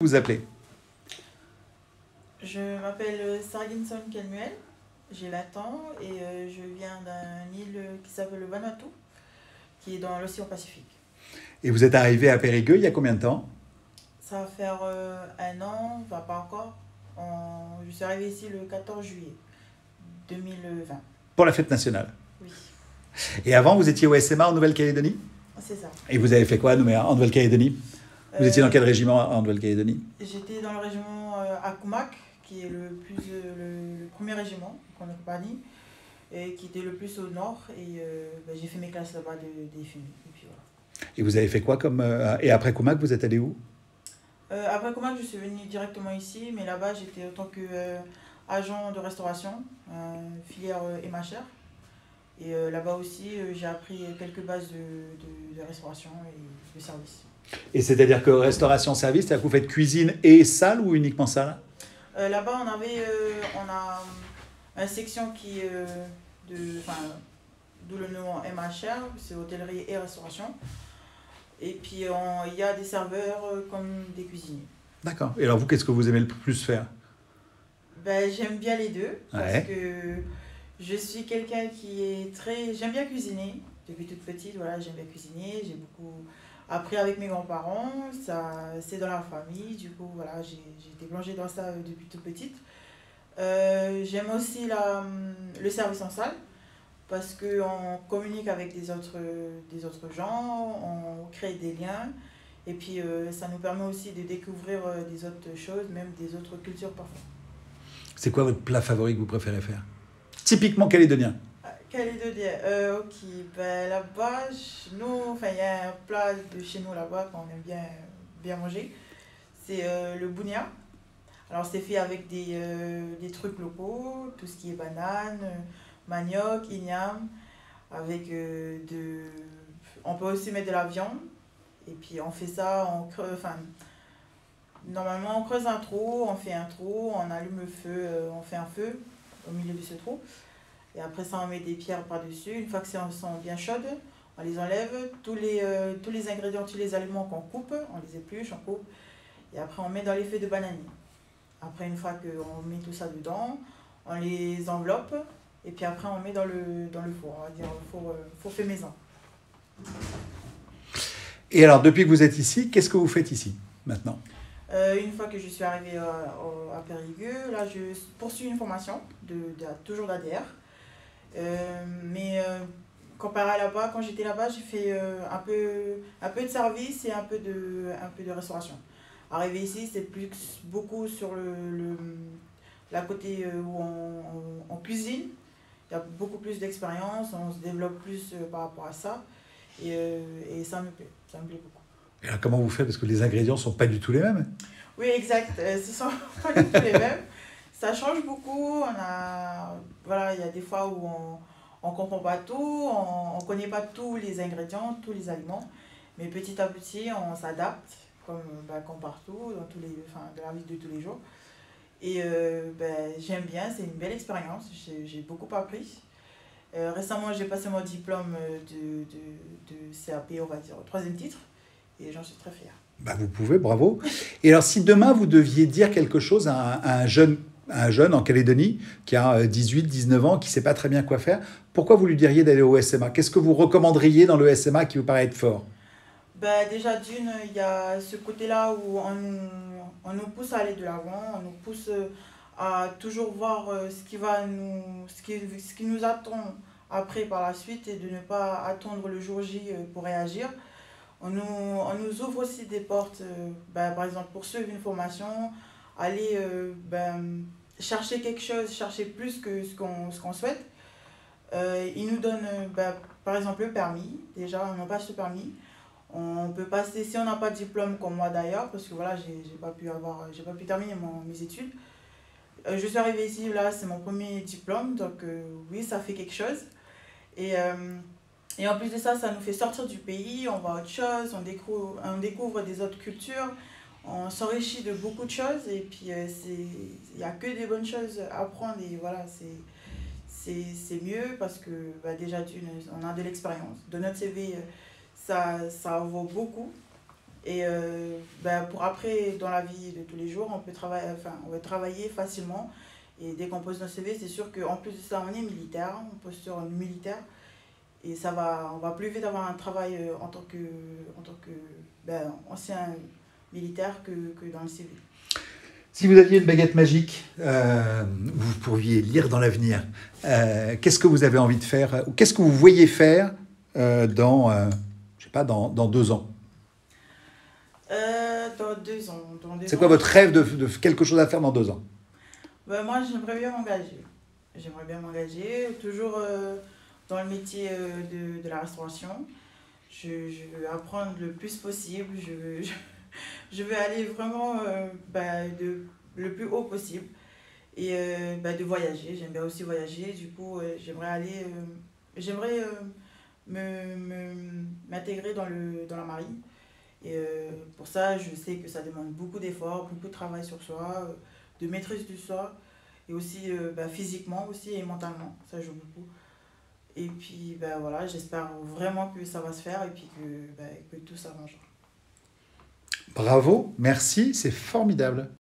Vous appelez? Je m'appelle Sarginson Kelmuel, j'ai 20 ans et je viens d'une île qui s'appelle le Vanuatu, qui est dans l'océan Pacifique. Et vous êtes arrivé à Périgueux il y a combien de temps? Ça va faire un an, enfin pas encore. Je suis arrivée ici le 14 juillet 2020. Pour la fête nationale. Oui, Et avant, vous étiez au SMA en Nouvelle-Calédonie? c'est ça. Et vous avez fait quoi en Nouvelle-Calédonie? Vous étiez dans quel Euh, régiment en Nouvelle-Calédonie? J'étais dans le régiment Akumak, qui est le premier régiment qu'on a compagnie, et qui était le plus au nord. Et j'ai fait mes classes là-bas des films. Et puis voilà. Et vous avez fait quoi comme... et après Comac, vous êtes allé où? Après Comac, je suis venue directement ici, mais là-bas, j'étais en tant qu'agent de restauration, filière émachère. Et là-bas aussi, j'ai appris quelques bases de restauration et de service. Et c'est-à-dire que restauration-service, c'est-à-dire que vous faites cuisine et salle ou uniquement salle? Là-bas, on a une section qui enfin, d'où le nom MHR, c'est hôtellerie et restauration. Et puis il y a des serveurs comme des cuisiniers. D'accord. Et alors vous, qu'est-ce que vous aimez le plus faire? J'aime bien les deux parce Ouais. que je suis quelqu'un qui est très... J'aime bien cuisiner. Depuis toute petite, voilà, j'aime bien cuisiner. J'ai beaucoup appris avec mes grands-parents. C'est dans la famille. Du coup, voilà, j'ai été plongée dans ça depuis toute petite. J'aime aussi le service en salle parce qu'on communique avec des autres gens, on crée des liens. Et puis, ça nous permet aussi de découvrir des autres choses, même des autres cultures parfois. C'est quoi votre plat favori que vous préférez faire? Typiquement calédonien. Calédonien, ok, là-bas, enfin, il y a un plat de chez nous là-bas qu'on aime bien manger, c'est le bounia. Alors c'est fait avec des trucs locaux, tout ce qui est banane, manioc, igname, avec on peut aussi mettre de la viande, et puis on fait ça, enfin, normalement on creuse un trou, on fait un trou, on allume le feu, on fait un feu au milieu de ce trou. Et après ça, on met des pierres par-dessus. Une fois que elles sont bien chaudes, on les enlève. Tous les ingrédients, tous les aliments qu'on coupe, on les épluche, on coupe. Et après, on met dans les feuilles de bananier. Après, une fois qu'on met tout ça dedans, on les enveloppe. Et puis après, on met dans le four, on va dire le four fait maison. Et alors, depuis que vous êtes ici, qu'est-ce que vous faites ici, maintenant? Une fois que je suis arrivée à Périgueux, là, je poursuis une formation, toujours d'ADR. Mais comparé à là-bas, quand j'étais là-bas, j'ai fait un peu de service et un peu de restauration. Arrivé ici, c'est beaucoup sur la côté où on cuisine. Il y a beaucoup plus d'expérience, on se développe plus par rapport à ça. Et ça me plaît beaucoup. Et alors, comment vous faites? Parce que les ingrédients ne sont pas du tout les mêmes. Oui, exact. Ce sont pas du tout les mêmes. Ça change beaucoup. Voilà, il y a des fois où on comprend pas tout, on connaît pas tous les ingrédients, tous les aliments. Mais petit à petit, on s'adapte, comme partout, enfin, dans la vie de tous les jours. Et j'aime bien, c'est une belle expérience. J'ai beaucoup appris. Récemment, j'ai passé mon diplôme de CAP, on va dire, au 3e titre. Et j'en suis très fière. Bah, vous pouvez, bravo. Et alors, si demain, vous deviez dire quelque chose à un jeune en Calédonie qui a 18, 19 ans, qui ne sait pas très bien quoi faire, pourquoi vous lui diriez d'aller au SMA? Qu'est-ce que vous recommanderiez dans le SMA qui vous paraît être fort? Déjà, d'une, il y a ce côté-là où on nous pousse à aller de l'avant, on nous pousse à toujours voir ce qui nous attend après par la suite et de ne pas attendre le jour J pour réagir. On nous ouvre aussi des portes, par exemple pour suivre une formation, aller chercher quelque chose, chercher plus que ce qu'on souhaite. Ils nous donnent par exemple le permis, déjà on passe le permis. On peut passer, si on n'a pas de diplôme comme moi d'ailleurs, parce que voilà, j'ai pas pu terminer mes études. Je suis arrivée ici, là c'est mon premier diplôme, donc oui, ça fait quelque chose. Et en plus de ça, ça nous fait sortir du pays, on voit autre chose, on découvre des autres cultures, on s'enrichit de beaucoup de choses et puis il n'y a que des bonnes choses à apprendre et voilà, c'est mieux parce que déjà on a de l'expérience. De notre CV, ça vaut beaucoup Et pour après, dans la vie de tous les jours, on va travailler facilement. Et dès qu'on pose notre CV, c'est sûr qu'en plus de ça, on est militaire, on pose sur un militaire. Et on va plus vite avoir un travail en tant que ancien militaire que dans le civil. Si vous aviez une baguette magique, vous pourriez lire dans l'avenir. Qu'est-ce que vous avez envie de faire ou qu'est-ce que vous voyez faire je sais pas, dans 2 ans? Dans 2 ans. C'est quoi votre rêve de quelque chose à faire dans 2 ans? Moi, j'aimerais bien m'engager. J'aimerais bien m'engager, toujours dans le métier de la restauration. Je veux apprendre le plus possible. Je veux aller vraiment le plus haut possible. Et de voyager. J'aime bien aussi voyager. Du coup, j'aimerais m'intégrer dans la marine. Et pour ça, je sais que ça demande beaucoup d'efforts, beaucoup de travail sur soi, de maîtrise du soi, et aussi physiquement aussi et mentalement, ça joue beaucoup. Et puis voilà, j'espère vraiment que ça va se faire et puis que tout s'arrangera. Bravo, merci, c'est formidable.